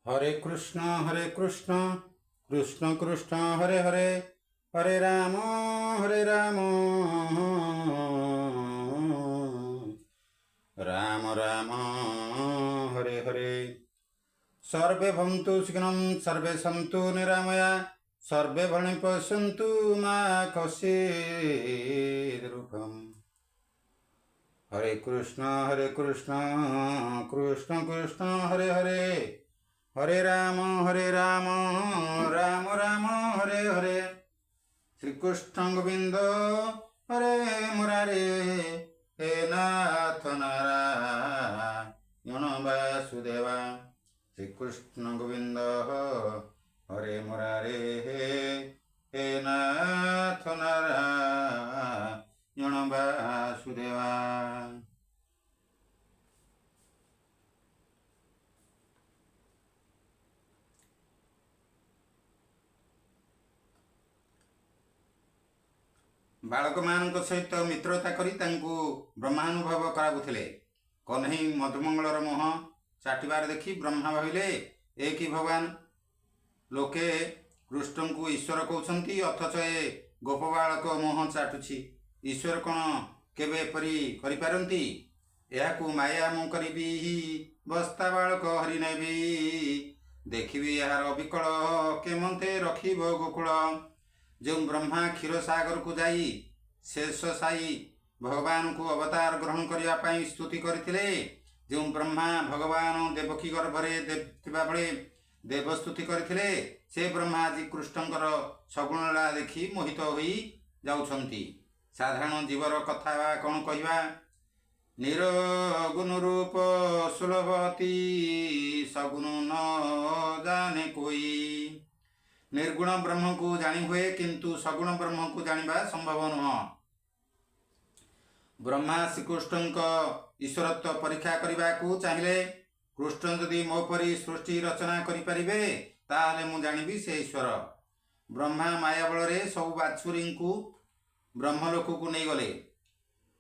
हरे कृष्ण कृष्ण कृष्ण हरे हरे, हरे राम राम राम हरे हरे। सर्वे भवन्तु सुखिनः, सर्वे सन्तु निरामया, सर्वे भद्राणि पश्यन्तु मा कश्चित् दुःखम्। हरे कृष्ण कृष्ण कृष्ण हरे हरे, हरे राम राम राम हरे हरे। श्री कृष्ण गोविंद हरे मुरारे, हे नाथ नारायण वासुदेवा। श्री कृष्ण गोविंद हरे मुरारे, हे नाथ नारायण वासुदेवा। बालक मान सहित मित्रता करी तांकु ब्रह्मानुभव कराबुथिले। कन्हई मधुमंगलर मोह चाटिबार देखी ब्रह्मा भाविले, ए कि भगवान, लोके कृष्ण को ईश्वर कहउछंती, अथच ए गोप बालक मोह चाटुछि। ईश्वर कौन केबे परी करि पारंती? एहाकु माया मु करिबी, बस्ता बालक हरि नेबी। देखिबी एहार अविकल, केमंते रखिब गोकुल। जो ब्रह्मा क्षीर सागर को जाई शेष साई भगवान को अवतार ग्रहण करने स्तुति करथिले। जो ब्रह्मा भगवान देवकी गर्भरे थिबा बेले देवस्तुति करथिले, से ब्रह्मा आज कृष्णकर सगुण लीला देखि मोहित होई जाउछंती। साधारण जीवर कथा कौन कहवा, निरगुण रूप सुलभती, सगुण न जाने कोई। निर्गुण ब्रह्म को जानी हुए, किंतु सगुण ब्रह्म को जानिबा संभव नुह। ब्रह्मा श्रीकृष्ण ईश्वरत्व परीक्षा करने को चाहिए। कृष्ण जदि मो परी सृष्टि रचना करें ताहले मु जानिबी से ईश्वर। ब्रह्मा माया बल सब बाछुरी को ब्रह्मलोक को नहीं गले,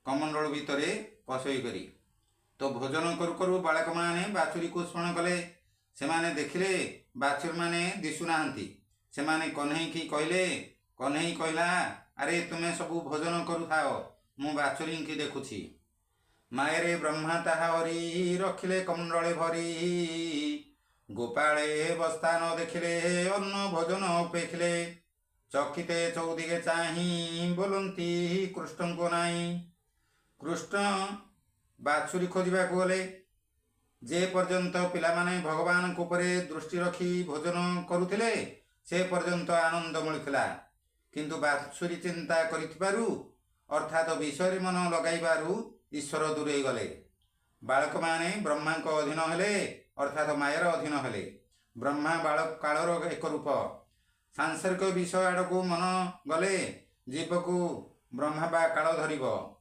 कमंडल भितर पशई करी। तो भोजन करू करू बालक माने बाछुरी को स्मरण कले। से देखिले बाछुरी माने दिशुनाहांती। सेमाने कन्हई की कहले, कन्हई कहला, अरे तुम्हें सबू भोजन करुथाओ, मु बाछुरी की देखुछि। मायरे ब्रह्मा ताहा हरि रखिले कमंडले भरी। गोपाले बस्ता न देखिले, अन्न भोजन उपेखिले। चकिते चौदिगे चाही, बोलती कृष्ण को नाई। कृष्ण बाछुरी खोजा गले। जे पर्यंत पिला माने भगवान को परे दृष्टि रखी भोजन करुथिले, से पर्यंत आनंद मिलुथिला। किंतु बाछुरी चिंता करिथिबारु, अर्थात विषय मन लगाइबारु ईश्वर दूरे गले। बालक माने ब्रह्मा को अधीन हेले, अर्थात मायर अधीन हेले। ब्रह्मा बालक कालर एक रूप। सांसारिक विषय आड़कू मन गले जीव को ब्रह्मा बा काल धरिब।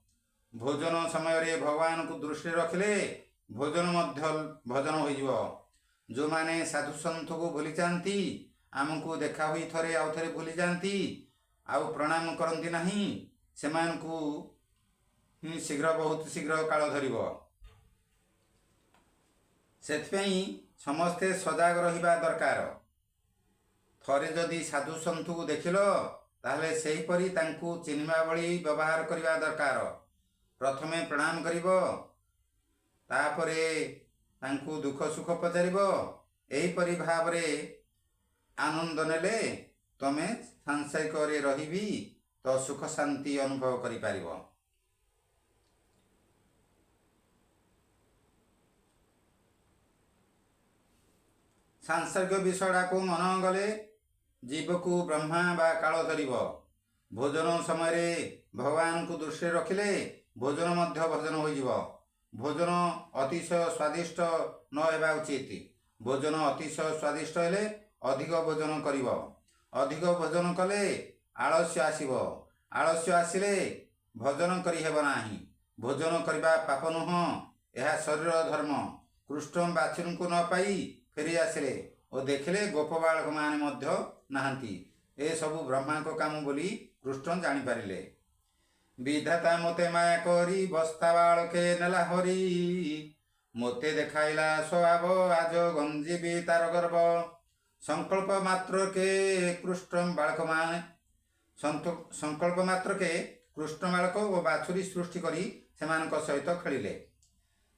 भोजन समय भगवान को दृष्टि रखिले भोजन मध्य भजन होइजिव। जो माने साधु सन्थ को भूली जाती, आमको देखा हुई थरे आउ थरे भूली जाती, आउ प्रणाम करती नहीं, सेमानकु शीघ्र बहुत शीघ्र काल धरिब। सेथिपई समस्ते सजाग रहिबा दरकार। थरे जदि साधु सन्थु को देखिल, ताहले सेही परी तांकु चिन्हिबा भली व्यवहार करिबा दरकार। प्रथमे प्रणाम करिब, तापरे तांकु दुख सुख पचारिब। एही परी भावरे आनंद नेले तमे सांसारिक रे रहिबी तो सुख शांति अनुभव करि पारिबो। सांसारिक विषय को मन गले जीव को ब्रह्मा बा काल धरिब। भोजन समय भगवान को दृष्टि रखिले भोजन मध्य भजन होइजिव। भोजन अतिशय स्वादिष्ट न हेबा उचित। भोजन अतिशय स्वादिष्ट हेले अधिक भोजन करिब। अधिक भोजन कले आलस्य आसिब। आलस्य आसिले भोजन करि हेब नाही। भोजन करिबा पाप नुह, यह शरीर धर्म। कृष्ण बाछुरी को न पाई फेरी आसिले और देखिले गोप बालक माने मध्य नाहांती। ए सबु ब्रह्मा को काम बोली कृष्ण जानी पारिले। विधाता मते माया करी बस्ता बालके नेला हरी। ମୋତେ ଦେଖାଇଲା ସ୍ୱଭାବ ଆଜ ଗଞ୍ଜିବି ତାର ଗର୍ବ। ସଂକଳ୍ପ ମାତ୍ରକେ କୃଷ୍ଣ ବାଳକମାନେ ସଂକଳ୍ପ ମାତ୍ରକେ କୃଷ୍ଣ ବାଳକ ଓ ବାଛୁରୀ ସୃଷ୍ଟି କରି ସେମାନଙ୍କ ସହିତ ଖେଳିଲେ।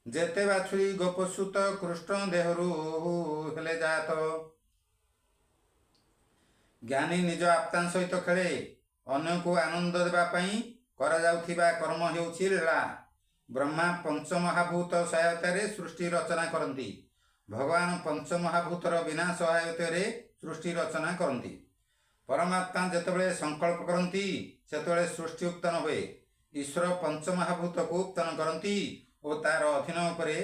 ଯେତେ ବାଛୁରୀ ଗୋପସୂତ କୃଷ୍ଣ ଦେହରୁ ହେଲେ ଜାତ। ଜ୍ଞାନୀ ନିଜ ଆପ୍ତାଙ୍କ ସହିତ ଖେଳେ। ଅନ୍ୟକୁ ଆନନ୍ଦ ଦେବା ପାଇଁ କରାଯାଉଥିବା କର୍ମ ହେଉଛି ଲୀଳା। ବ୍ରହ୍ମା ପଞ୍ଚମହାଭୂତ ସହାୟତାରେ ସୃଷ୍ଟି ରଚନା କରନ୍ତି। ଭଗବାନ ପଞ୍ଚମହାଭୂତର ବିନା ସହାୟତାରେ ସୃଷ୍ଟି ରଚନା କରନ୍ତି। ପରମାତ୍ମା ଯେତେବେଳେ ସଂକଳ୍ପ କରନ୍ତି ସେତେବେଳେ ସୃଷ୍ଟି ଉତ୍ପନ୍ନ ହୁଏ। ଈଶ୍ୱର ପଞ୍ଚମହାଭୂତକୁ ଉତ୍ପନ୍ନ କରନ୍ତି ଓ ତାର ଅଧୀନ ଉପରେ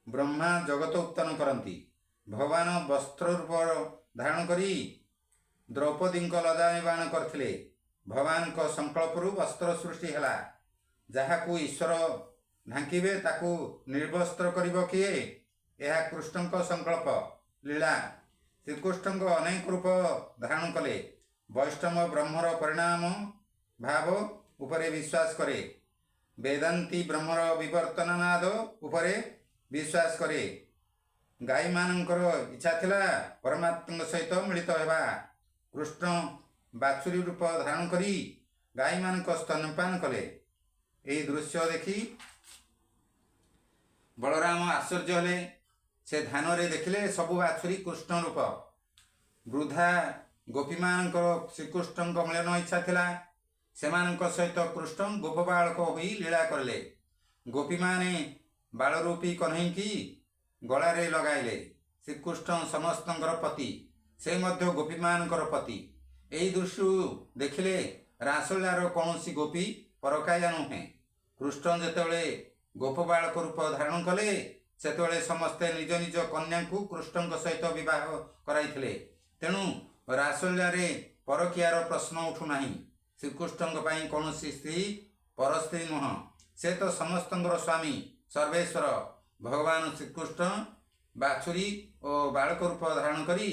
ବ୍ରହ୍ମା ଜଗତ ଉତ୍ପନ୍ନ କରନ୍ତି। ଭଗବାନ ବସ୍ତ୍ର ରୂପ ଧାରଣ କରି ଦ୍ରୌପଦୀଙ୍କ ଲଜ୍ଜା ନିବାରଣ କରିଥିଲେ। ଭଗବାନଙ୍କ ସଂକଳ୍ପରୁ ବସ୍ତ୍ର ସୃଷ୍ଟି ହେଲା। ଯାହାକୁ ଈଶ୍ୱର ଢାଙ୍କିବେ ତାକୁ ନିର୍ବସ୍ତ୍ର କରିବ କିଏ? ଏହା କୃଷ୍ଣଙ୍କ ସଂକଳ୍ପ ଲୀଳା। ଶ୍ରୀକୃଷ୍ଣଙ୍କ ଅନେକ ରୂପ ଧାରଣ କଲେ। ବୈଷ୍ଣବ ବ୍ରହ୍ମର ପରିଣାମ ଭାବ ଉପରେ ବିଶ୍ୱାସ କରେ। ବେଦାନ୍ତୀ ବ୍ରହ୍ମର ବିବର୍ତ୍ତନନାଦ ଉପରେ ବିଶ୍ୱାସ କରେ। ଗାଈମାନଙ୍କର ଇଚ୍ଛା ଥିଲା ପରମାତ୍ମାଙ୍କ ସହିତ ମିଳିତ ହେବା। କୃଷ୍ଣ ବାଛୁରୀ ରୂପ ଧାରଣ କରି ଗାଈମାନଙ୍କ ସ୍ତନ୍ୟପାନ କଲେ। ଏହି ଦୃଶ୍ୟ ଦେଖି ବଳରାମ ଆଶ୍ଚର୍ଯ୍ୟ ହେଲେ। ସେ ଧ୍ୟାନରେ ଦେଖିଲେ ସବୁ ବାଛୁରୀ କୃଷ୍ଣ ରୂପ। ବୃଦ୍ଧା ଗୋପୀମାନଙ୍କର ଶ୍ରୀକୃଷ୍ଣଙ୍କ ମିଳନ ଇଚ୍ଛା ଥିଲା। ସେମାନଙ୍କ ସହିତ କୃଷ୍ଣ ଗୋପ ବାଳକ ହୋଇ ଲୀଳା କରିଲେ। ଗୋପୀମାନେ ବାଳରୂପୀ କହ୍ନେଇକି ଗଳାରେ ଲଗାଇଲେ। ଶ୍ରୀକୃଷ୍ଣ ସମସ୍ତଙ୍କର ପତି, ସେ ମଧ୍ୟ ଗୋପୀମାନଙ୍କର ପତି। ଏହି ଦୃଶ୍ୟ ଦେଖିଲେ ରାସଲୀଳାର କୌଣସି ଗୋପୀ ପରକାୟା ନୁହେଁ। କୃଷ୍ଣ ଯେତେବେଳେ ଗୋପ ବାଳକ ରୂପ ଧାରଣ କଲେ ସେତେବେଳେ ସମସ୍ତେ ନିଜ ନିଜ କନ୍ୟାଙ୍କୁ କୃଷ୍ଣଙ୍କ ସହିତ ବିବାହ କରାଇଥିଲେ। ତେଣୁ ରାସଲୀଳାରେ ପରକୀୟାର ପ୍ରଶ୍ନ ଉଠୁନାହିଁ। ଶ୍ରୀକୃଷ୍ଣଙ୍କ ପାଇଁ କୌଣସି ସ୍ତ୍ରୀ ପରସ୍ତ୍ରୀ ନୁହଁ। ସେ ତ ସମସ୍ତଙ୍କର ସ୍ୱାମୀ ସର୍ବେଶ୍ୱର। ଭଗବାନ ଶ୍ରୀକୃଷ୍ଣ ବାଛୁରୀ ଓ ବାଳକ ରୂପ ଧାରଣ କରି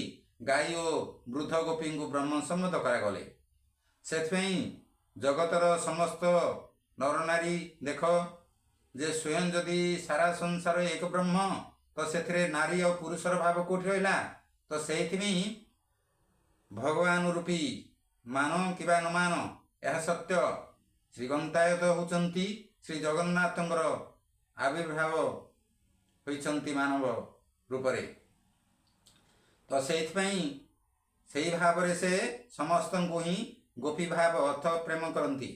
ଗାଈ ଓ ବୃଦ୍ଧ ଗୋପୀଙ୍କୁ ବ୍ରହ୍ମ ସମ୍ମତ କରାଗଲେ। ସେଥିପାଇଁ ଜଗତର ସମସ୍ତ ନରନାରୀ ଦେଖ ଯେ ସ୍ୱୟଂ ଯଦି ସାରା ସଂସାର ଏକ ବ୍ରହ୍ମ ତ ସେଥିରେ ନାରୀ ଆଉ ପୁରୁଷର ଭାବ କେଉଁଠି ରହିଲା? ତ ସେଇଥିପାଇଁ ଭଗବାନ ରୂପୀ ମାନ କିମ୍ବା ନ ମାନ ଏହା ସତ୍ୟ। ଶ୍ରୀଗନ୍ତାୟତ ହେଉଛନ୍ତି ଶ୍ରୀ ଜଗନ୍ନାଥଙ୍କର ଆବିର୍ଭାବ ହୋଇଛନ୍ତି ମାନବ ରୂପରେ। ତ ସେଇଥିପାଇଁ ସେଇ ଭାବରେ ସେ ସମସ୍ତଙ୍କୁ ହିଁ ଗୋପୀ ଭାବ ଅର୍ଥ ପ୍ରେମ କରନ୍ତି।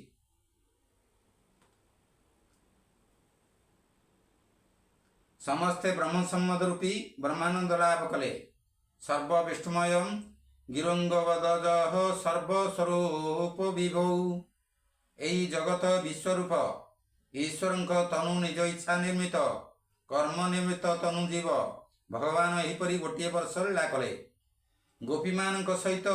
ସମସ୍ତେ ବ୍ରହ୍ମ ସମ୍ମତ ରୂପୀ ବ୍ରହ୍ମାନନ୍ଦ ଲାଭ କଲେ। ସର୍ବ ବିଷ୍ଣୁମୟ ଗିରଙ୍ଗବଦଜଃ ସର୍ବସ୍ୱରୂପ ବିଭଉ। ଏହି ଜଗତ ବିଶ୍ୱରୂପ ଈଶ୍ୱରଙ୍କ ତନୁ ନିଜ ଇଚ୍ଛା ନିର୍ମିତ କର୍ମ ନିର୍ମିତ ତନୁ ଜୀବ। ଭଗବାନ ଏହିପରି ଗୋଟିଏ ବର୍ଷ ଲୀଳା କଲେ। ଗୋପୀମାନଙ୍କ ସହିତ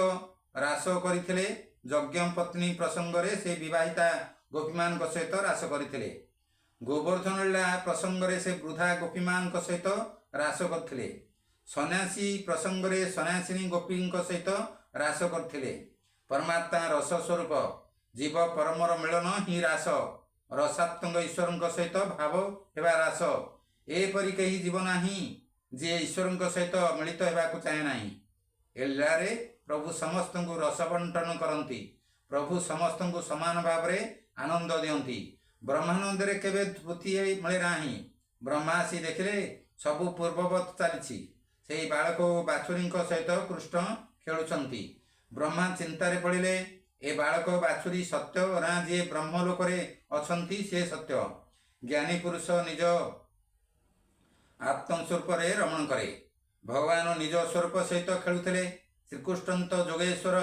ରାସ କରିଥିଲେ। ଯଜ୍ଞ ପତ୍ନୀ ପ୍ରସଙ୍ଗରେ ସେ ବିବାହିତା ଗୋପୀମାନଙ୍କ ସହିତ ରାସ କରିଥିଲେ। ଗୋବର୍ଦ୍ଧନ ଲୀଳା ପ୍ରସଙ୍ଗରେ ସେ ବୃଦ୍ଧା ଗୋପୀମାନଙ୍କ ସହିତ ରାସ କରିଥିଲେ। ସନ୍ନ୍ୟାସୀ ପ୍ରସଙ୍ଗରେ ସନ୍ନ୍ୟାସିନୀ ଗୋପୀଙ୍କ ସହିତ ରାସ କରିଥିଲେ। ପରମାତ୍ମା ରସ ସ୍ୱରୂପ। ଜୀବ ପରମର ମିଳନ ହିଁ ରାସ। ରସାତ୍ମକ ଈଶ୍ୱରଙ୍କ ସହିତ ଭାବ ହେବା ରାସ। ଏପରି କେହି ଜୀବ ନାହିଁ ଯିଏ ଈଶ୍ୱରଙ୍କ ସହିତ ମିଳିତ ହେବାକୁ ଚାହେଁ ନାହିଁ। ଏ ଲୀଳାରେ ପ୍ରଭୁ ସମସ୍ତଙ୍କୁ ରସ ବଣ୍ଟନ କରନ୍ତି। ପ୍ରଭୁ ସମସ୍ତଙ୍କୁ ସମାନ ଭାବରେ ଆନନ୍ଦ ଦିଅନ୍ତି। ବ୍ରହ୍ମାନନ୍ଦରେ କେବେ ତ୍ରୁଟି ମିଳେ ନାହିଁ। ବ୍ରହ୍ମା ଆସି ଦେଖିଲେ ସବୁ ପୂର୍ବବତ୍ ଚାଲିଛି। ସେହି ବାଳକ ଓ ବାଛୁରୀଙ୍କ ସହିତ କୃଷ୍ଣ ଖେଳୁଛନ୍ତି। ବ୍ରହ୍ମା ଚିନ୍ତାରେ ପଡ଼ିଲେ ଏ ବାଳକ ବାଛୁରୀ ସତ୍ୟ ନା ଯିଏ ବ୍ରହ୍ମଲୋକରେ ଅଛନ୍ତି ସେ ସତ୍ୟ? ଜ୍ଞାନୀ ପୁରୁଷ ନିଜ ଆତ୍ମସ୍ୱରୂପରେ ରମଣ କରେ। ଭଗବାନ ନିଜ ସ୍ୱରୂପ ସହିତ ଖେଳୁଥିଲେ। ଶ୍ରୀକୃଷ୍ଣ ତ ଯୋଗେଶ୍ୱର।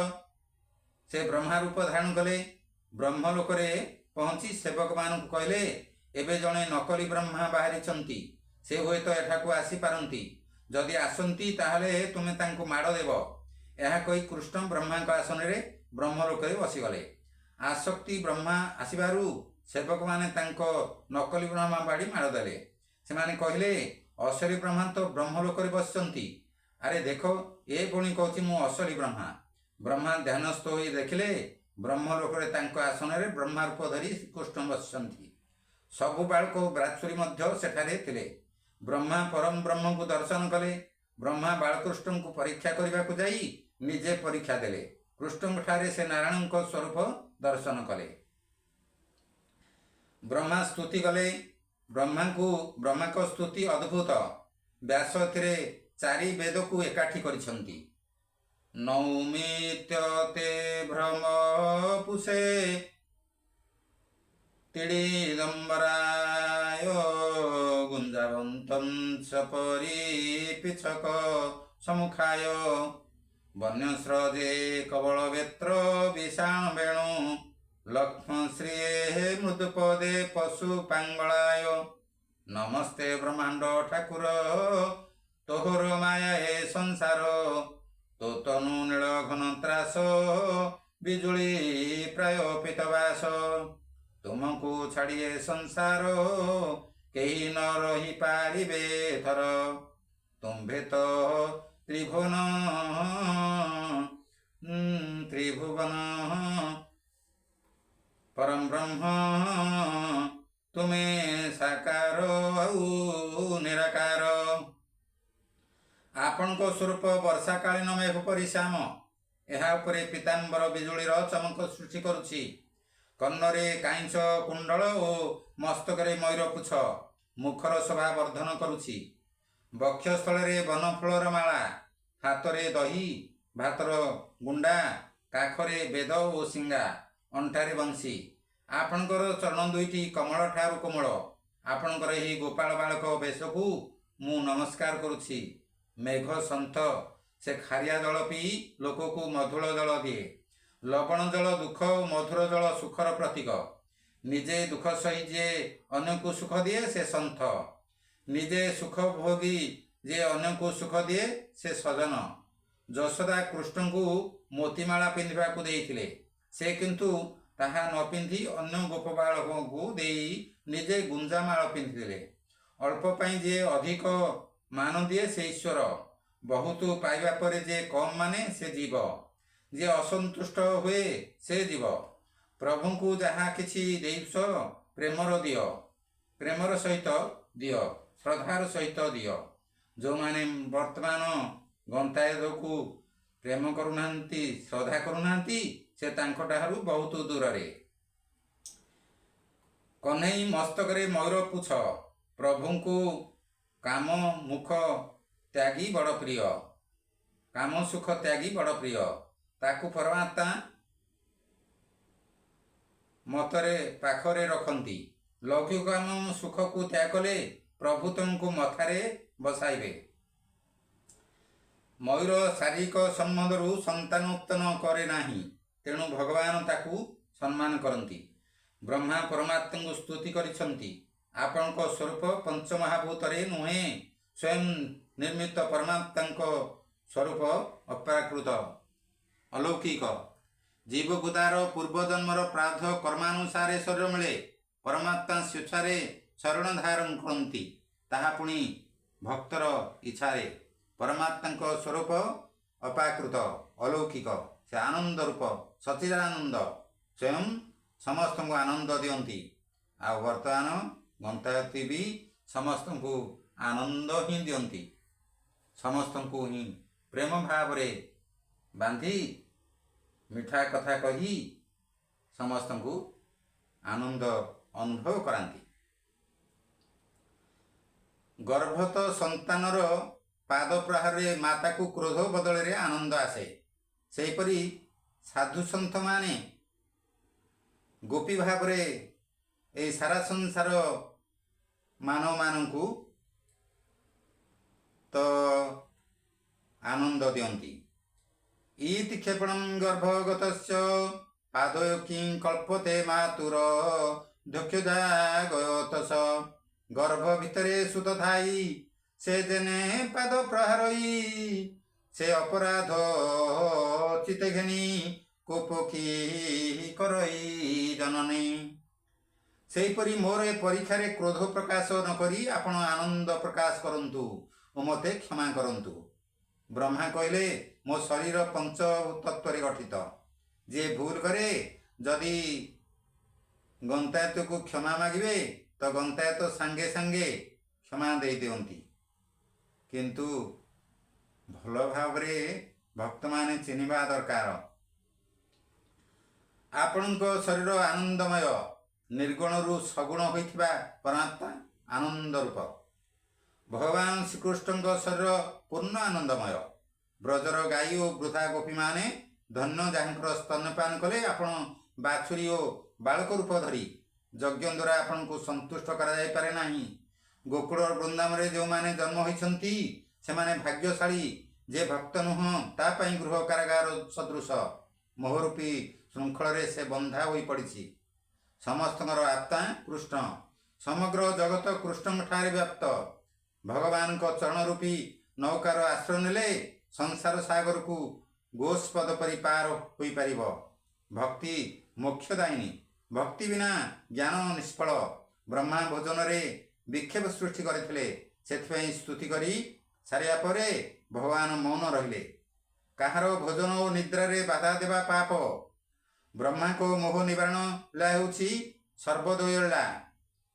ସେ ବ୍ରହ୍ମା ରୂପ ଧାରଣ କଲେ। ବ୍ରହ୍ମଲୋକରେ ପହଞ୍ଚି ସେବକମାନଙ୍କୁ କହିଲେ ଏବେ ଜଣେ ନକଲି ବ୍ରହ୍ମା ବାହାରିଛନ୍ତି। ସେ ହୁଏତ ଏଠାକୁ ଆସିପାରନ୍ତି। ଯଦି ଆସନ୍ତି ତାହେଲେ ତୁମେ ତାଙ୍କୁ ମାଡ଼ ଦେବ। ଏହା କହି କୃଷ୍ଣ ବ୍ରହ୍ମାଙ୍କ ଆସନରେ ବ୍ରହ୍ମଲୋକରେ ବସିଗଲେ। ଆସକ୍ତି ବ୍ରହ୍ମା ଆସିବାରୁ ସେବକମାନେ ତାଙ୍କ ନକଲି ବ୍ରହ୍ମା ବାଡ଼ି ମାଡ଼ ଦେଲେ। ସେମାନେ କହିଲେ ଅସଲି ବ୍ରହ୍ମା ତ ବ୍ରହ୍ମଲୋକରେ ବସିଛନ୍ତି। ଆରେ ଦେଖ ଏ ପୁଣି କହୁଛି ମୁଁ ଅସଲି ବ୍ରହ୍ମା। ବ୍ରହ୍ମା ଧ୍ୟାନସ୍ଥ ହୋଇ ଦେଖିଲେ ବ୍ରହ୍ମଲୋକରେ ତାଙ୍କ ଆସନରେ ବ୍ରହ୍ମା ରୂପ ଧରି ଶ୍ରୀକୃଷ୍ଣ ବସିଛନ୍ତି। ସବୁ ବାଳକ ଓ ବାଛୁରୀ ମଧ୍ୟ ସେଠାରେ ଥିଲେ। ବ୍ରହ୍ମା ପରମ ବ୍ରହ୍ମଙ୍କୁ ଦର୍ଶନ କଲେ। ବ୍ରହ୍ମା ବାଳକୃଷ୍ଣଙ୍କୁ ପରୀକ୍ଷା କରିବାକୁ ଯାଇ ନିଜେ ପରୀକ୍ଷା ଦେଲେ। କୃଷ୍ଣଙ୍କଠାରେ ସେ ନାରାୟଣଙ୍କ ସ୍ୱରୂପ ଦର୍ଶନ କଲେ। ବ୍ରହ୍ମା ସ୍ତୁତି କଲେ। ବ୍ରହ୍ମାଙ୍କ ସ୍ତୁତି ଅଦ୍ଭୁତ। ବ୍ୟାସ ଏଥିରେ 4 ବେଦକୁ ଏକାଠି କରିଛନ୍ତି। ନୌମିତ୍ୟତେ ଭ୍ରମ ପୁଷେ ତିଡ଼ିଦମ୍ବରାୟ ଗୁଞ୍ଜାବନ୍ତଂ ସପରିପିଛକ ସମ୍ମୁଖାୟ ବନ୍ୟସ୍ରଜେ କବଳବେତ୍ର ବିଷାଣ ବେଣୁ ଲକ୍ଷ୍ମଶ୍ରିୟେ ମୃଦୁପଦେ ପଶୁପାଙ୍ଗଳାୟ ନମସ୍ତେ ବ୍ରହ୍ମାଣ୍ଡ ଠାକୁର ତୋହର ମାୟା ଏ ସଂସାର ତୋ ତନୁ ନୀଳ ଘନ ତ୍ରାସ ବିଜୁଳି ପ୍ରାୟ ପିତବାସ ତୁମକୁ ଛାଡ଼ି ଏ ସଂସାର କେହି ନ ରହିପାରିବେ ଥର ତୁମ୍ଭେ ତ ତ୍ରିଭୁବନ ପରମ ବ୍ରହ୍ମ ତୁମେ ସାକାର ଆଉ ନିରାକାର। ଆପଣଙ୍କ ସ୍ୱରୂପ ବର୍ଷାକାଳୀନ ମେଘ ପରି ଶ୍ୟାମ। ଏହା ଉପରେ ପୀତାମ୍ବର ବିଜୁଳିର ଚମକ ସୃଷ୍ଟି କରୁଛି। କର୍ଣ୍ଣରେ କାଇଁଛ କୁଣ୍ଡଳ ଓ ମସ୍ତକରେ ମୟୂରପୁଚ୍ଛ ମୁଖର ଶୋଭା ବର୍ଦ୍ଧନ କରୁଛି। ବକ୍ଷସ୍ଥଳରେ ବନଫୁଲର ମାଳା, ହାତରେ ଦହି ଭାତର ଗୁଣ୍ଡା, କାଖରେ ବେଦ ଓ ଶିଙ୍ଗା, ଅଣ୍ଟାରେ ବଂଶୀ। ଆପଣଙ୍କର ଚରଣ ଦୁଇଟି କମଳ ଠାରୁ କୋମଳ। ଆପଣଙ୍କର ଏହି ଗୋପାଳ ବାଳକ ବେଶକୁ ମୁଁ ନମସ୍କାର କରୁଛି। ମେଘ ସନ୍ଥ, ସେ ଖାରିଆ ଜଳ ପିଇ ଲୋକକୁ ମଧୁର ଜଳ ଦିଏ। ଲବଣ ଜଳ ଦୁଃଖ ଓ ମଧୁର ଜଳ ସୁଖର ପ୍ରତୀକ। ନିଜେ ଦୁଃଖ ସହି ଯିଏ ଅନ୍ୟକୁ ସୁଖ ଦିଏ ସେ ସନ୍ଥ। ନିଜେ ସୁଖ ଭୋଗୀ ଯିଏ ଅନ୍ୟକୁ ସୁଖ ଦିଏ ସେ ସଜନ। ଯଶୋଦା କୃଷ୍ଣଙ୍କୁ ମୋତିମାଳା ପିନ୍ଧିବାକୁ ଦେଇଥିଲେ। ସେ କିନ୍ତୁ ତାହା ନ ପିନ୍ଧି ଅନ୍ୟ ଗୋପବାଳକଙ୍କୁ ଦେଇ ନିଜେ ଗୁଞ୍ଜାମାଳ ପିନ୍ଧିଥିଲେ। ଅଳ୍ପ ପାଇଁ ଯିଏ ଅଧିକ ମାନ ଦିଏ ସେ ଈଶ୍ୱର। ବହୁତ ପାଇବା ପରେ ଯିଏ କମ୍ ମାନେ ସେ ଜୀବ। ଯିଏ ଅସନ୍ତୁଷ୍ଟ ହୁଏ ସେ ଜୀବ। ପ୍ରଭୁଙ୍କୁ ଯାହା କିଛି ଦେଇଛ ପ୍ରେମର ଦିଅ, ପ୍ରେମର ସହିତ ଦିଅ, ଶ୍ରଦ୍ଧାର ସହିତ ଦିଅ। ଯେଉଁମାନେ ବର୍ତ୍ତମାନ ଗନ୍ତାୟତକୁ ପ୍ରେମ କରୁନାହାନ୍ତି, ଶ୍ରଦ୍ଧା କରୁନାହାନ୍ତି, ସେ ତାଙ୍କଠାରୁ ବହୁତ ଦୂରରେ। କହ୍ନେଇ ମସ୍ତକରେ ମୟୂର ପୁଚ୍ଛ। ପ୍ରଭୁଙ୍କୁ କାମ ମୁଖ ତ୍ୟାଗୀ ବଡ଼ ପ୍ରିୟ। କାମ ସୁଖ ତ୍ୟାଗୀ ବଡ଼ ପ୍ରିୟ। ତାକୁ ପରମାତ୍ମା ମତରେ ପାଖରେ ରଖନ୍ତି। ଲୌକିକ କାମ ସୁଖକୁ ତ୍ୟାଗ କଲେ ପ୍ରଭୁ ତୁମକୁ ମଥାରେ ବସାଇବେ। ମୟୂର ଶାରୀରିକ ସମ୍ବନ୍ଧରୁ ସନ୍ତାନ ଉତ୍ପନ୍ନ କରେ ନାହିଁ, ତେଣୁ ଭଗବାନ ତାକୁ ସମ୍ମାନ କରନ୍ତି। ବ୍ରହ୍ମା ପରମାତ୍ମାଙ୍କୁ ସ୍ତୁତି କରିଛନ୍ତି। ଆପଣଙ୍କ ସ୍ୱରୂପ ପଞ୍ଚମହାଭୂତରେ ନୁହେଁ, ସ୍ୱୟଂ ନିର୍ମିତ ପରମାତ୍ମାଙ୍କ ସ୍ୱରୂପ ଅପ୍ରାକୃତ ଅଲୌକିକ। ଜୀବକୁ ତାର ପୂର୍ବଜନ୍ମର ପ୍ରାରବ୍ଧ କର୍ମାନୁସାରେ ଶରୀର ମିଳେ। ପରମାତ୍ମା ସ୍ୱଚ୍ଛାରେ ଶରଣ ଧାରଣ କରନ୍ତି, ତାହା ପୁଣି ଭକ୍ତର ଇଚ୍ଛାରେ। ପରମାତ୍ମାଙ୍କ ସ୍ୱରୂପ ଅପାକୃତ ଅଲୌକିକ। ସେ ଆନନ୍ଦ ରୂପ, ସଚିଦାନନ୍ଦ, ସ୍ୱୟଂ ସମସ୍ତଙ୍କୁ ଆନନ୍ଦ ଦିଅନ୍ତି। ଆଉ ବର୍ତ୍ତମାନ ଗନ୍ତାୟତୀ ବି ସମସ୍ତଙ୍କୁ ଆନନ୍ଦ ହିଁ ଦିଅନ୍ତି। ସମସ୍ତଙ୍କୁ ହିଁ ପ୍ରେମ ଭାବରେ ବାନ୍ଧି ମିଠା କଥା କହି ସମସ୍ତଙ୍କୁ ଆନନ୍ଦ ଅନୁଭବ କରାନ୍ତି। ଗର୍ଭତ ସନ୍ତାନର ପାଦ ପ୍ରହାରରେ ମାତାକୁ କ୍ରୋଧ ବଦଳରେ ଆନନ୍ଦ ଆସେ। ସେହିପରି ସାଧୁସନ୍ଥମାନେ ଗୋପୀ ଭାବରେ ଏହି ସାରା ସଂସାର ମାନବମାନଙ୍କୁ ତ ଆନନ୍ଦ ଦିଅନ୍ତି। ଇତି କ୍ଷେପଣଂ ଗର୍ଭଗତସ୍ୟ ପାଦୟ କିଂ କଳ୍ପତେ ମାତୁର ଦକ୍ଷଜାଗତସ। ଗର୍ଭ ଭିତରେ ସୁତ ଥାଇ ସେ ଜେନେ ପାଦ ପ୍ରହାରଇ, ସେ ଅପରାଧ ଚିତେ ଘେନି କୋପକି କରଇ ଜନନୀ। ସେହିପରି ମୋର ଏ ପରୀକ୍ଷାରେ କ୍ରୋଧ ପ୍ରକାଶ ନ କରି ଆପଣ ଆନନ୍ଦ ପ୍ରକାଶ କରନ୍ତୁ ଓ ମୋତେ କ୍ଷମା କରନ୍ତୁ। ବ୍ରହ୍ମା କହିଲେ, ମୋ ଶରୀର ପଞ୍ଚତତ୍ୱରେ ଗଠିତ। ଯିଏ ଭୁଲ କରେ ଯଦି ଗନ୍ତାୟତକୁ କ୍ଷମା ମାଗିବେ ତ ଗନ୍ତାୟତ ସାଙ୍ଗେ ସାଙ୍ଗେ କ୍ଷମା ଦେଇ ଦିଅନ୍ତି। କିନ୍ତୁ ଭଲ ଭାବରେ ଭକ୍ତମାନେ ଚିହ୍ନିବା ଦରକାର। ଆପଣଙ୍କ ଶରୀର ଆନନ୍ଦମୟ, ନିର୍ଗୁଣରୁ ସଗୁଣ ହୋଇଥିବା ପରମାତ୍ମା ଆନନ୍ଦ ରୂପ। ଭଗବାନ ଶ୍ରୀକୃଷ୍ଣଙ୍କ ଶରୀର ପୂର୍ଣ୍ଣ ଆନନ୍ଦମୟ। ବ୍ରଜର ଗାଈ ଓ ବୃଦ୍ଧା ଗୋପୀମାନେ ଧନ୍ୟ, ଯାହାଙ୍କର ସ୍ତନ୍ୟପାନ କଲେ ଆପଣ ବାଛୁରୀ ଓ ବାଳକ ରୂପ ଧରି। ଯଜ୍ଞ ଦ୍ୱାରା ଆପଣଙ୍କୁ ସନ୍ତୁଷ୍ଟ କରାଯାଇପାରେ ନାହିଁ। ଗୋକୁଳ ବୃନ୍ଦାବନରେ ଯେଉଁମାନେ ଜନ୍ମ ହୋଇଛନ୍ତି ସେମାନେ ଭାଗ୍ୟଶାଳୀ। ଯେ ଭକ୍ତ ନୁହଁ ତା ପାଇଁ ଗୃହ କାରାଗାର ସଦୃଶ। ମୋହରୂପୀ ଶୃଙ୍ଖଳରେ ସେ ବନ୍ଧା ହୋଇପଡ଼ିଛି। ସମସ୍ତଙ୍କର ଆତ୍ମା କୃଷ୍ଣ। ସମଗ୍ର ଜଗତ କୃଷ୍ଣଙ୍କଠାରେ ବ୍ୟାପ୍ତ। ଭଗବାନଙ୍କ ଚରଣରୂପୀ ନୌକାର ଆଶ୍ରୟ ନେଲେ ସଂସାର ସାଗରକୁ ଗୋସ୍ପଦ ପରି ପାର ହୋଇପାରିବ। ଭକ୍ତି ମୋକ୍ଷଦାୟିନୀ। ଭକ୍ତି ବିନା ଜ୍ଞାନ ନିଷ୍ଫଳ। ବ୍ରହ୍ମା ଭୋଜନରେ ବିକ୍ଷେପ ସୃଷ୍ଟି କରିଥିଲେ। ସେଥିପାଇଁ ସ୍ତୁତି କରି ସାରିବା ପରେ ଭଗବାନ ମୌନ ରହିଲେ। କାହାର ଭୋଜନ ଓ ନିଦ୍ରାରେ ବାଧା ଦେବା ପାପ। ବ୍ରହ୍ମାଙ୍କ ମୋହ ନିବାରଣ ଲୀଳା ହେଉଛି ସର୍ବୋଦୟ ଲୀଳା।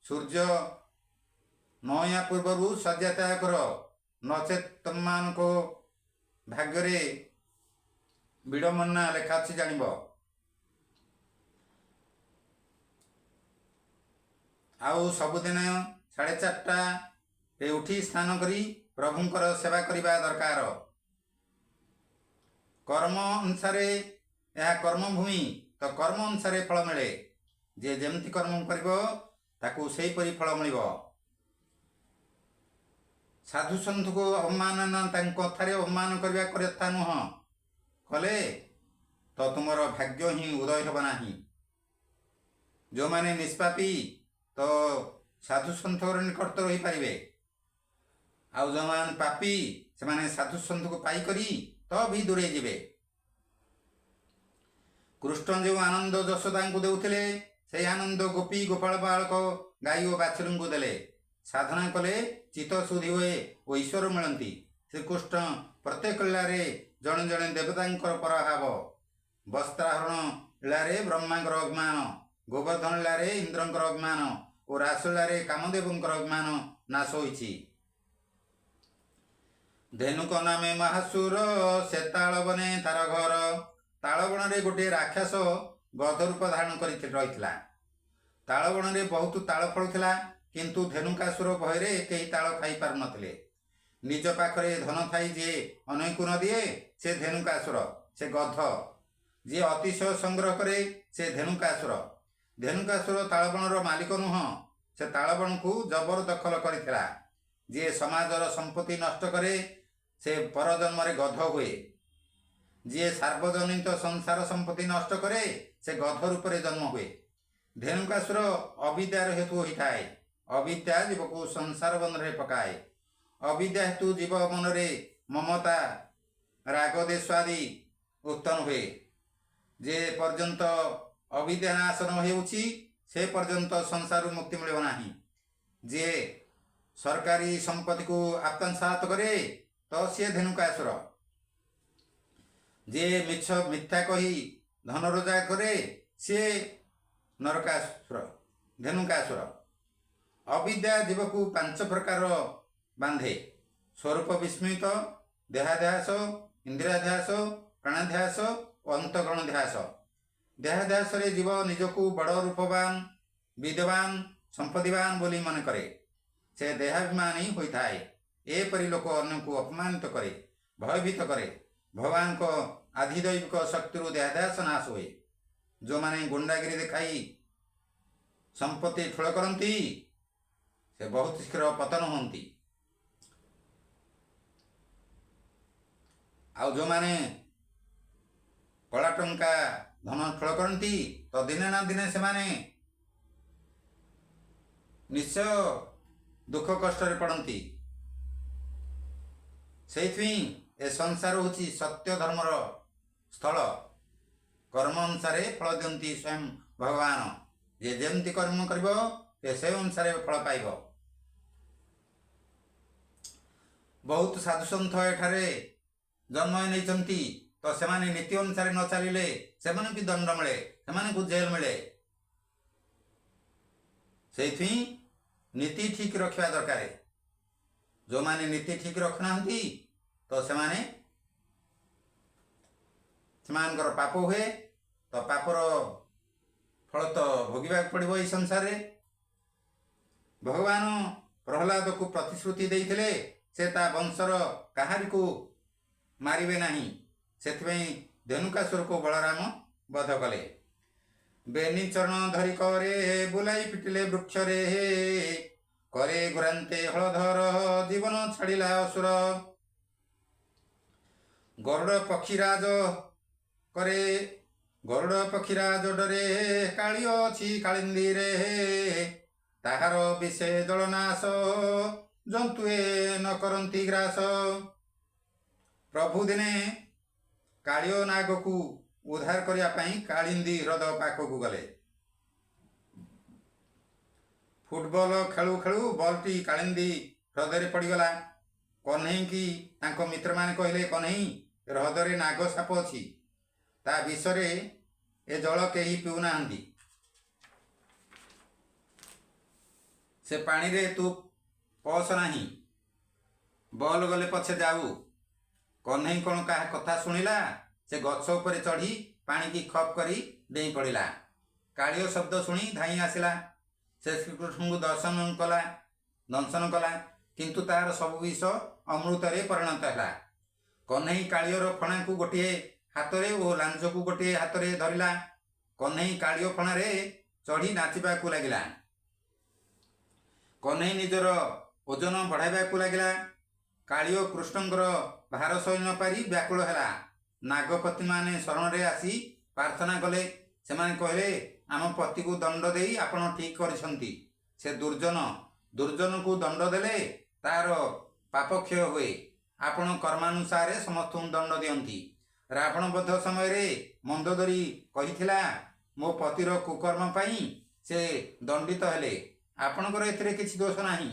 ସୂର୍ଯ୍ୟ ନଇଁବା ପୂର୍ବରୁ ଶଯ୍ୟା ତ୍ୟାଗ କର, ନଚେତ୍ ତମମାନଙ୍କ ଭାଗ୍ୟରେ ବିଡ଼ମ୍ବନା ଲେଖା ଅଛି ଜାଣିବ। ଆଉ ସବୁଦିନ 4:30ରେ ଉଠି ସ୍ନାନ କରି ପ୍ରଭୁଙ୍କର ସେବା କରିବା ଦରକାର। କର୍ମ ଅନୁସାରେ ଏହା କର୍ମଭୂମି, ତ କର୍ମ ଅନୁସାରେ ଫଳ ମିଳେ। ଯିଏ ଯେମିତି କର୍ମ କରିବ ତାକୁ ସେହିପରି ଫଳ ମିଳିବ। ସାଧୁସନ୍ଥକୁ ଅବମାନନା, ତାଙ୍କ କଥାରେ ଅବମାନ କରିବା କଥା ନୁହଁ। କଲେ ତ ତୁମର ଭାଗ୍ୟ ହିଁ ଉଦୟ ହେବ ନାହିଁ। ଯେଉଁମାନେ ନିଷ୍ପାପୀ ତ ସାଧୁସନ୍ଥର ନିକଟତର ହୋଇପାରିବେ। ଆଉ ଯେଉଁମାନେ ପାପୀ ସେମାନେ ସାଧୁସନ୍ଥକୁ ପାଇକରି ତ ବି ଦୂରେଇ ଯିବେ। କୃଷ୍ଣ ଯେଉଁ ଆନନ୍ଦ ଯଶୋଦାଙ୍କୁ ଦେଉଥିଲେ ସେହି ଆନନ୍ଦ ଗୋପୀ, ଗୋପାଳ, ବାଳକ, ଗାଈ ଓ ବାଛୁରୀଙ୍କୁ ଦେଲେ। ସାଧନା କଲେ ଚିତ୍ତ ଶୁଦ୍ଧି ହୁଏ ଓ ଈଶ୍ୱର ମିଳନ୍ତି। ଶ୍ରୀକୃଷ୍ଣ ପ୍ରତ୍ୟେକ ଲୀଳାରେ ଜଣେ ଜଣେ ଦେବତାଙ୍କର ପରାଭାବ। ବସ୍ତ୍ରାହରଣ ଲୀଳାରେ ବ୍ରହ୍ମାଙ୍କର ଅଭିମାନ, ଗୋବର୍ଦ୍ଧନ ଲୀଳାରେ ଇନ୍ଦ୍ରଙ୍କର ଅଭିମାନ ଓ ରାସଲୀଳାରେ କାମଦେବଙ୍କର ଅଭିମାନ ନାଶ ହୋଇଛି। ଧେନୁକ ନାମେ ମହାସୁର, ସେ ତାଳବନେ ତାର ଘର। ତାଳବଣରେ ଗୋଟିଏ ରାକ୍ଷସ ଗଧ ରୂପ ଧାରଣ କରି ରହିଥିଲା। ତାଳବଣରେ ବହୁତ ତାଳ ଫଳୁଥିଲା, କିନ୍ତୁ ଧେନୁକାସୁର ଭୟରେ କେହି ତାଳ ଖାଇପାରୁନଥିଲେ। ନିଜ ପାଖରେ ଧନ ଥାଇ ଯିଏ ଅନ୍ୟକୁ ନ ଦିଏ ସେ ଧେନୁକାସୁର, ସେ ଗଧ। ଯିଏ ଅତିଶୟ ସଂଗ୍ରହ କରେ ସେ ଧେନୁକାସୁର। ଧେନୁକାସୁର ତାଳବଣର ମାଲିକ ନୁହଁ, ସେ ତାଳବଣକୁ ଜବରଦଖଲ କରିଥିଲା। ଯିଏ ସମାଜର ସମ୍ପତ୍ତି ନଷ୍ଟ କରେ ସେ ପରଜନ୍ମରେ ଗଧ ହୁଏ। ଯିଏ ସାର୍ବଜନୀନ ସଂସାର ସମ୍ପତ୍ତି ନଷ୍ଟ କରେ ସେ ଗଧ ରୂପରେ ଜନ୍ମ ହୁଏ। ଧେନୁକାସୁର ଅବିଦ୍ୟାର ହେତୁ ହୋଇଥାଏ। ଅବିଦ୍ୟା ଜୀବକୁ ସଂସାର ବନ୍ଧନରେ ପକାଏ। ଅବିଦ୍ୟା ହେତୁ ଜୀବ ମନରେ ମମତା, ରାଗ, ଦ୍ୱେଷ ଆଦି ଉତ୍ପନ୍ନ ହୁଏ। ଯେ ପର୍ଯ୍ୟନ୍ତ ଅବିଦ୍ୟା ନାଶ ନ ହେଉଛି ସେ ପର୍ଯ୍ୟନ୍ତ ସଂସାରରୁ ମୁକ୍ତି ମିଳିବ ନାହିଁ। ଯିଏ ସରକାରୀ ସମ୍ପତ୍ତିକୁ ଆତ୍ମସାତ କରେ ତ ସିଏ ଧେନୁକାସୁର। ଯିଏ ମିଥ୍ୟା କହି ଧନ ରୋଜଗାର କରେ ସିଏ ନରକାସୁର, ଧେନୁକାସୁର। ଅବିଦ୍ୟା ଜୀବକୁ 5 ପ୍ରକାର ବାନ୍ଧେ: ସ୍ୱରୂପ ବିସ୍ମୃତ, ଦେହାଧ୍ୟାସ, ଇନ୍ଦ୍ରିୟାଧ୍ୟାସ, ପ୍ରାଣାଧ୍ୟାସ ଓ ଅନ୍ତଃକରଣ ଧ୍ୟାସ। ଦେହାଧ୍ୟାସରେ ଜୀବ ନିଜକୁ ବଡ଼ ରୂପବାନ, ବିଦ୍ୟବାନ, ସମ୍ପତ୍ତିବାନ ବୋଲି ମନେ କରେ। ସେ ଦେହାଭିମାନୀ ହୋଇଥାଏ। ଏପରି ଲୋକ ଅନ୍ୟକୁ ଅପମାନିତ କରେ, ଭୟଭୀତ କରେ। ଭଗବାନଙ୍କ ଆଧିଦୈବିକ ଶକ୍ତିରୁ ଦେହାଧ୍ୟାସ ନାଶ ହୁଏ। ଯେଉଁମାନେ ଗୁଣ୍ଡାଗିରି ଦେଖାଇ ସମ୍ପତ୍ତି ଠୁଳ କରନ୍ତି ସେ ବହୁତ ଶୀଘ୍ର ପତନ ହୁଅନ୍ତି। ଆଉ ଯେଉଁମାନେ କଳା ଟଙ୍କା ଧନ ଠୁଳ କରନ୍ତି ତ ଦିନେ ନା ଦିନେ ସେମାନେ ନିଶ୍ଚୟ ଦୁଃଖ କଷ୍ଟରେ ପଡ଼ନ୍ତି। ସେଇଥିପାଇଁ ଏ ସଂସାର ହେଉଛି ସତ୍ୟ ଧର୍ମର ସ୍ଥଳ। କର୍ମ ଅନୁସାରେ ଫଳ ଦିଅନ୍ତି ସ୍ୱୟଂ ଭଗବାନ। ଯେ ଯେମିତି କର୍ମ କରିବ ସେ ସେ ଅନୁସାରେ ଫଳ ପାଇବ। ବହୁତ ସାଧୁସନ୍ଥ ଏଠାରେ ଜନ୍ମ ନେଇଛନ୍ତି, ତ ସେମାନେ ନୀତି ଅନୁସାରେ ନ ଚାଲିଲେ ସେମାନଙ୍କୁ ଦଣ୍ଡ ମିଳେ, ସେମାନଙ୍କୁ ଜେଲ ମିଳେ। ସେଇଥିପାଇଁ ନୀତି ଠିକ୍ ରଖିବା ଦରକାର। ଯେଉଁମାନେ ନୀତି ଠିକ୍ ରଖୁନାହାନ୍ତି ତ ସେମାନଙ୍କର ପାପ ହୁଏ, ତ ପାପର ଫଳ ତ ଭୋଗିବାକୁ ପଡ଼ିବ ଏହି ସଂସାରରେ। ଭଗବାନ ପ୍ରହ୍ଲାଦକୁ ପ୍ରତିଶ୍ରୁତି ଦେଇଥିଲେ ସେ ତା ବଂଶର କାହାରିକୁ ମାରିବେ ନାହିଁ। ସେଥିପାଇଁ ଧେନୁକାସୁରକୁ ବଳରାମ ବଧ କଲେ। ବେନି ଚରଣ ଧରି କରେ ବୁଲାଇ ପିଟିଲେ ବୃକ୍ଷରେ, କରେ ଘୁରାନ୍ତେ ହଳଧର ଜୀବନ ଛାଡ଼ିଲା ଅସୁର। ଗରୁଡ଼ ପକ୍ଷୀରାଜ ଡରେ କାଳି ଅଛି କାଳିନ୍ଦୀରେ, ତାହାର ବିଷେ ଜଳନାଶ ଜନ୍ତୁଏ ନ କରନ୍ତି ଗ୍ରାସ। ପ୍ରଭୁ ଦିନେ କାଳିଅ ନାଗକୁ ଉଦ୍ଧାର କରିବା ପାଇଁ କାଳିନ୍ଦୀ ହ୍ରଦ ପାଖକୁ ଗଲେ। ଫୁଟବଲ ଖେଳୁ ଖେଳୁ ବଲଟି କାଳିନ୍ଦୀ ହ୍ରଦରେ ପଡ଼ିଗଲା। କହ୍ନେଇକି ତାଙ୍କ ମିତ୍ରମାନେ କହିଲେ, କହ୍ନେଇ, ହ୍ରଦରେ ନାଗ ସାପ ଅଛି, ତା ବିଷରେ ଏ ଜଳ କେହି ପିଉନାହାନ୍ତି। ସେ ପାଣିରେ ତୁ ପଶ ନାହିଁ, ବଲ ଗଲେ ପଛେ ଯାଉ। କହ୍ନେଇ କ'ଣ କାହା କଥା ଶୁଣିଲା? ସେ ଗଛ ଉପରେ ଚଢ଼ି ପାଣିକି ଖପ୍ କରି ଡେଇଁ ପଡ଼ିଲା। କାଳିଅ ଶବ୍ଦ ଶୁଣି ଧାଇଁ ଆସିଲା। ସେ ଶ୍ରୀକୃଷ୍ଣଙ୍କୁ ଦଂଶନ କଲା, କିନ୍ତୁ ତାହାର ସବୁ ବିଷ ଅମୃତରେ ପରିଣତ ହେଲା। କହ୍ନେଇ କାଳିଅର ଫଣାକୁ ଗୋଟିଏ ହାତରେ ଓ ଲାଞ୍ଜକୁ ଗୋଟିଏ ହାତରେ ଧରିଲା। କହ୍ନେଇ କାଳିଅ ଫଣାରେ ଚଢ଼ି ନାଚିବାକୁ ଲାଗିଲା। କହ୍ନେଇ ନିଜର ଓଜନ ବଢ଼ାଇବାକୁ ଲାଗିଲା। କାଳିଅ କୃଷ୍ଣଙ୍କର ଭାର ସହି ନ ପାରି ବ୍ୟାକୁଳ ହେଲା। ନାଗପତିମାନେ ଶରଣରେ ଆସି ପ୍ରାର୍ଥନା କଲେ। ସେମାନେ କହିଲେ, ଆମ ପତିକୁ ଦଣ୍ଡ ଦେଇ ଆପଣ ଠିକ୍ କରିଛନ୍ତି। ସେ ଦୁର୍ଜନକୁ ଦଣ୍ଡ ଦେଲେ ତାର ପାପ କ୍ଷୟ ହୁଏ। ଆପଣ କର୍ମାନୁସାରେ ସମସ୍ତଙ୍କୁ ଦଣ୍ଡ ଦିଅନ୍ତି। ରାବଣ ବଧ ସମୟରେ ମନ୍ଦୋଦରୀ କହିଥିଲା, ମୋ ପତିର କୁକର୍ମ ପାଇଁ ସେ ଦଣ୍ଡିତ ହେଲେ, ଆପଣଙ୍କର ଏଥିରେ କିଛି ଦୋଷ ନାହିଁ।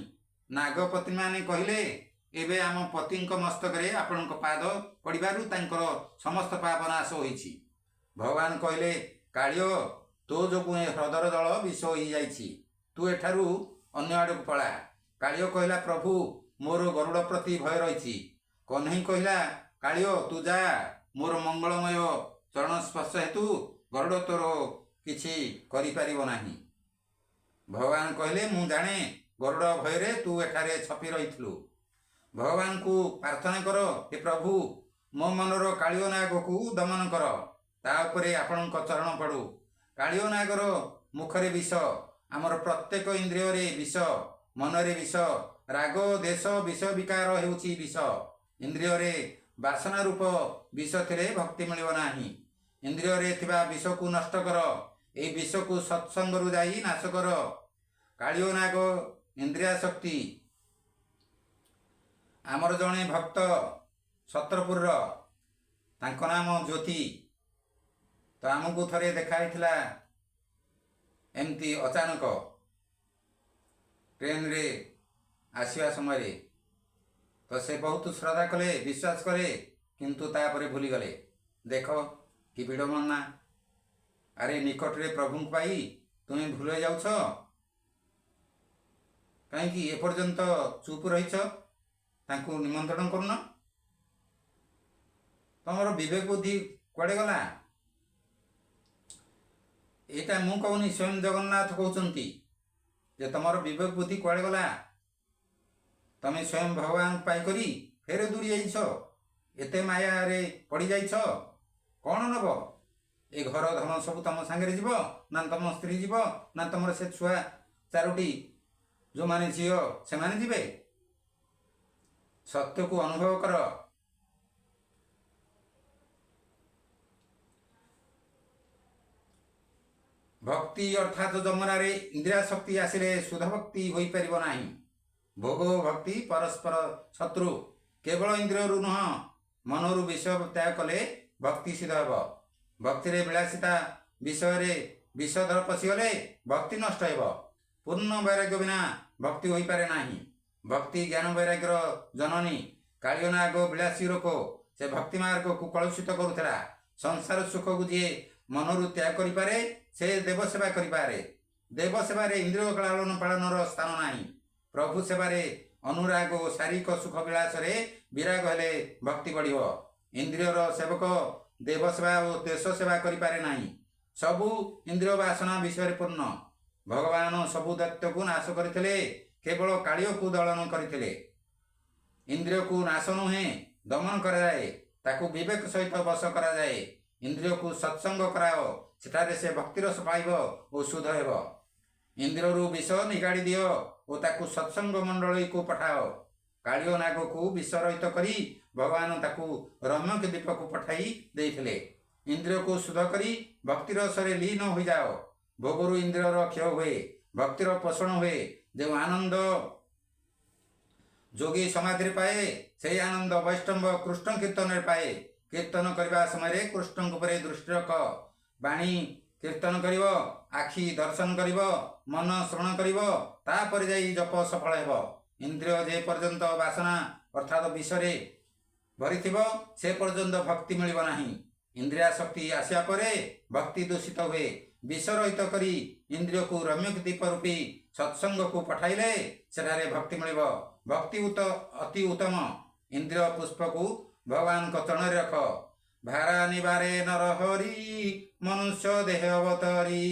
ନାଗପତିମାନେ କହିଲେ, ଏବେ ଆମ ପତିଙ୍କ ମସ୍ତକରେ ଆପଣଙ୍କ ପାଦ ପଡ଼ିବାରୁ ତାଙ୍କର ସମସ୍ତ ପାପ ନାଶ ହୋଇଛି। ଭଗବାନ କହିଲେ, କାଳିଅ, ତୋ ଯୋଗୁଁ ଏ ହ୍ରଦର ଜଳ ବିଷ ହୋଇଯାଇଛି। ତୁ ଏଠାରୁ ଅନ୍ୟ ଆଡ଼କୁ ପଳା। କାଳିଅ କହିଲା, ପ୍ରଭୁ, ମୋର ଗରୁଡ଼ ପ୍ରତି ଭୟ ରହିଛି। କହ୍ନେଇ କହିଲା, କାଳିଅ, ତୁ ଯା, ମୋର ମଙ୍ଗଳମୟ ଚରଣ ସ୍ପର୍ଶ ହେତୁ ଗରୁଡ଼ ତୋର କିଛି କରିପାରିବ ନାହିଁ। ଭଗବାନ କହିଲେ, ମୁଁ ଜାଣେ, ଗରୁଡ଼ ଭୟରେ ତୁ ଏଠାରେ ଛପି ରହିଥିଲୁ। ଭଗବାନଙ୍କୁ ପ୍ରାର୍ଥନା କର, ହେ ପ୍ରଭୁ, ମୋ ମନର କାଳିଅ ନାଗକୁ ଦମନ କର। ତା ଉପରେ ଆପଣଙ୍କ ଚରଣ ପଡ଼ୁ। କାଳିଅ ନାଗର ମୁଖରେ ବିଷ, ଆମର ପ୍ରତ୍ୟେକ ଇନ୍ଦ୍ରିୟରେ ବିଷ, ମନରେ ବିଷ, ରାଗ ଦେଶ ବିଷ ବିକାର ହେଉଛି ବିଷ। ଇନ୍ଦ୍ରିୟରେ ବାସନା ରୂପ ବିଷ ଥିଲେ ଭକ୍ତି ମିଳିବ ନାହିଁ। ଇନ୍ଦ୍ରିୟରେ ଥିବା ବିଷକୁ ନଷ୍ଟ କର। ଏହି ବିଷକୁ ସତ୍ସଙ୍ଗରୁ ଯାଇ ନାଶ କର। କାଳିଅ ନାଗ ଇନ୍ଦ୍ରିୟାସକ୍ତି। ଆମର ଜଣେ ଭକ୍ତ ଛତ୍ରପୁରର, ତାଙ୍କ ନାମ ଜ୍ୟୋତି। ତ ଆମକୁ ଥରେ ଦେଖା ହେଇଥିଲା ଏମିତି ଅଚାନକ ଟ୍ରେନରେ ଆସିବା ସମୟରେ। ତ ସେ ବହୁତ ଶ୍ରଦ୍ଧା କଲେ, ବିଶ୍ୱାସ କଲେ, କିନ୍ତୁ ତାପରେ ଭୁଲିଗଲେ। ଦେଖ କି ବିଡ଼ମ୍ବନା! ଆରେ ନିକଟରେ ପ୍ରଭୁଙ୍କୁ ପାଇ ତୁମେ ଭୁଲି ଯାଉଛ, କାହିଁକି ଏପର୍ଯ୍ୟନ୍ତ ଚୁପ୍ ରହିଛ? ତାଙ୍କୁ ନିମନ୍ତ୍ରଣ କରୁନ। ତମର ବିବେକ ବୁଦ୍ଧି କୁଆଡ଼େ ଗଲା? ଏଇଟା ମୁଁ କହୁନି, ସ୍ୱୟଂ ଜଗନ୍ନାଥ କହୁଛନ୍ତି ଯେ ତମର ବିବେକ ବୁଦ୍ଧି କୁଆଡ଼େ ଗଲା? ତମେ ସ୍ୱୟଂ ଭଗବାନଙ୍କୁ ପାଇକରି ଫେରେ ଦୂରି ଯାଇଛ। ଏତେ ମାୟାରେ ପଡ଼ିଯାଇଛ। କ'ଣ ନେବ? ଏ ଘର ଧନ ସବୁ ତମ ସାଙ୍ଗରେ ଯିବ, ନା ତମ ସ୍ତ୍ରୀ ଯିବ, ନା ତମର ସେ ଛୁଆ ଚାରୋଟି ଯେଉଁମାନେ ଝିଅ ସେମାନେ ଯିବେ? ସତ୍ୟକୁ ଅନୁଭବ କର। ଭକ୍ତି ଅର୍ଥାତ୍ ଯମୁନାରେ ଇନ୍ଦ୍ରିୟାସକ୍ତି ଆସିଲେ ଶୁଦ୍ଧ ଭକ୍ତି ହୋଇପାରିବ ନାହିଁ। ଭୋଗ ଭକ୍ତି ପରସ୍ପର ଶତ୍ରୁ। କେବଳ ଇନ୍ଦ୍ରିୟରୁ ନୁହଁ, ମନରୁ ବିଷୟ ତ୍ୟାଗ କଲେ ଭକ୍ତି ସିଦ୍ଧ ହେବ। ଭକ୍ତିରେ ବିଳାସିତା ବିଷୟରେ ବିଷଧର ପଶିଗଲେ ଭକ୍ତି ନଷ୍ଟ ହେବ। ପୂର୍ଣ୍ଣ ବୈରାଗ୍ୟ ବିନା ଭକ୍ତି ହୋଇପାରେ ନାହିଁ। ଭକ୍ତି ଜ୍ଞାନ ବୈରାଗ୍ୟର ଜନନୀ। କାଳିଅ ନାଗ ବିଳାସୀ ଲୋକ। ସେ ଭକ୍ତି ମାର୍ଗକୁ କଳୁଷିତ କରୁଥିଲା। ସଂସାର ସୁଖକୁ ଯିଏ ମନରୁ ତ୍ୟାଗ କରିପାରେ ସେ ଦେବ ସେବା କରିପାରେ। ଦେବ ସେବାରେ ଇନ୍ଦ୍ରିୟ ଲାଳନ ପାଳନର ସ୍ଥାନ ନାହିଁ। ପ୍ରଭୁ ସେବାରେ ଅନୁରାଗ ଓ ଶାରୀରିକ ସୁଖ ବିଳାସରେ ବିରାଗ ହେଲେ ଭକ୍ତି ବଢ଼ିବ। ଇନ୍ଦ୍ରିୟର ସେବକ ଦେବ ସେବା ଓ ଦେଶ ସେବା କରିପାରେ ନାହିଁ। ସବୁ ଇନ୍ଦ୍ରିୟ ବାସନା ବିଷୟରେ ପୂର୍ଣ୍ଣ। ଭଗବାନ ସବୁ ଦୈତ୍ୟକୁ ନାଶ କରିଥିଲେ, କେବଳ କାଳିୟକୁ ଦଳନ କରିଥିଲେ। ଇନ୍ଦ୍ରିୟକୁ ନାଶ ନୁହେଁ, ଦମନ କରାଯାଏ, ତାକୁ ବିବେକ ସହିତ ବଶ କରାଯାଏ। ଇନ୍ଦ୍ରିୟକୁ ସତ୍ସଙ୍ଗ କରାଅ, ସେଠାରେ ସେ ଭକ୍ତିରସ ପାଇବ ଓ ଶୁଦ୍ଧ ହେବ। ଇନ୍ଦ୍ରିୟରୁ ବିଷ ନିଗାଡ଼ି ଦିଅ ଓ ତାକୁ ସତ୍ସଙ୍ଗ ମଣ୍ଡଳୀକୁ ପଠାଅ। କାଳିୟ ନାଗକୁ ବିଷରହିତ କରି ଭଗବାନ ତାକୁ ରମ୍ୟକ ଦ୍ୱୀପକୁ ପଠାଇ ଦେଇଥିଲେ। ଇନ୍ଦ୍ରିୟକୁ ଶୁଦ୍ଧ କରି ଭକ୍ତିରସରେ ଲୀନ ହୋଇଯାଅ। ଭୋଗରୁ ଇନ୍ଦ୍ରିୟର କ୍ଷୟ ହୁଏ, ଭକ୍ତିର ପୋଷଣ ହୁଏ। ଯେଉଁ ଆନନ୍ଦ ଯୋଗୀ ସମାଧିରେ ପାଏ, ସେହି ଆନନ୍ଦ ବୈଷ୍ଣବ କୃଷ୍ଣ କୀର୍ତ୍ତନରେ ପାଏ। କୀର୍ତ୍ତନ କରିବା ସମୟରେ କୃଷ୍ଣଙ୍କ ଉପରେ ଦୃଷ୍ଟି ରଖ। ବାଣୀ କୀର୍ତ୍ତନ କରିବ, ଆଖି ଦର୍ଶନ କରିବ, ମନ ଶ୍ରବଣ କରିବ, ତାପରେ ଯାଇ ଜପ ସଫଳ ହେବ। ଇନ୍ଦ୍ରିୟ ଯେ ପର୍ଯ୍ୟନ୍ତ ବାସନା ଅର୍ଥାତ୍ ବିଷୟରେ ଭରିଥିବ, ସେ ପର୍ଯ୍ୟନ୍ତ ଭକ୍ତି ମିଳିବ ନାହିଁ। ଇନ୍ଦ୍ରିୟାଶକ୍ତି ଆସିବା ପରେ ଭକ୍ତି ଦୂଷିତ ହୁଏ। ବିଷରହିତ କରି ଇନ୍ଦ୍ରିୟକୁ ରମ୍ୟକ ଦୀପ ରୂପୀ ସତ୍ସଙ୍ଗକୁ ପଠାଇଲେ ସେଠାରେ ଭକ୍ତି ମିଳିବ। ଭକ୍ତି ଅତି ଉତ୍ତମ। ଇନ୍ଦ୍ରିୟ ପୁଷ୍ପକୁ ଭଗବାନଙ୍କ ଚରଣରେ ରଖ। ଭାରା ନିବାରେ ନରହରି ମନୁଷ୍ୟ ଦେହ ଅବତରି,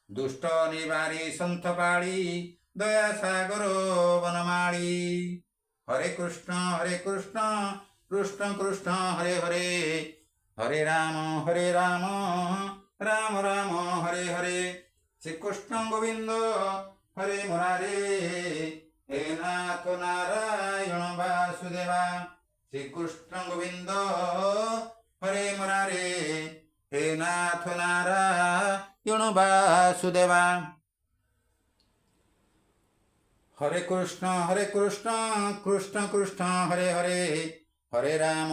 ଦୁଷ୍ଟ ନିବାରି ସନ୍ଥ ପାଳି ଦୟା ସାଗର ବନମାଳି। ହରେ କୃଷ୍ଣ କୃଷ୍ଣ କୃଷ୍ଣ ହରେ ହରେ, ହରେ ରାମ ରାମ ରାମ ହରେ ହରେ। ଶ୍ରୀକୃଷ୍ଣ ଗୋବିନ୍ଦ ହରେ ମୁରାରେ, हे नाथ नारायण वासुदेवा। श्रीकृष्ण गोविंद हरे मुरारे, हे नाथ नारायण वासुदेवा। हरे कृष्ण कृष्ण कृष्ण हरे हरे, हरे राम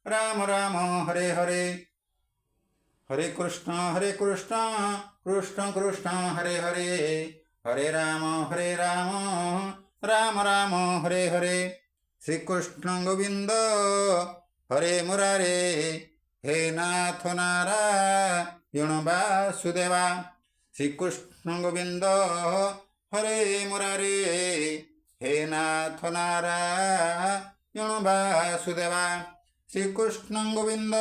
राम राम हरे हरे। हरे कृष्ण कृष्ण कृष्ण हरे हरे, हरे राम राम राम हरे हरे। श्रीकृष्ण गोविंद हरे मुरारे, हे नाथ नारायण वासुदेवा। श्रीकृष्ण गोविंद हरे मुरारे, हे नाथ नारायण वासुदेवा। श्रीकृष्ण गोविंद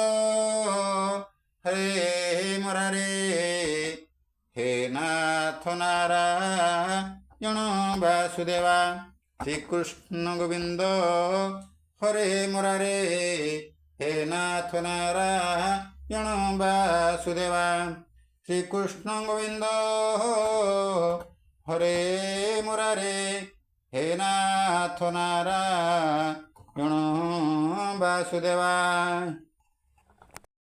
हरे मुरारे, हे नाथ नारायण वासुदेवा। श्रीकृष्ण गोविंद हरे मुरारे, हे नाथ नारायण वासुदेवा। श्रीकृष्ण गोविंद हरे मुरारे, हे नाथ नारायण वासुदेवा।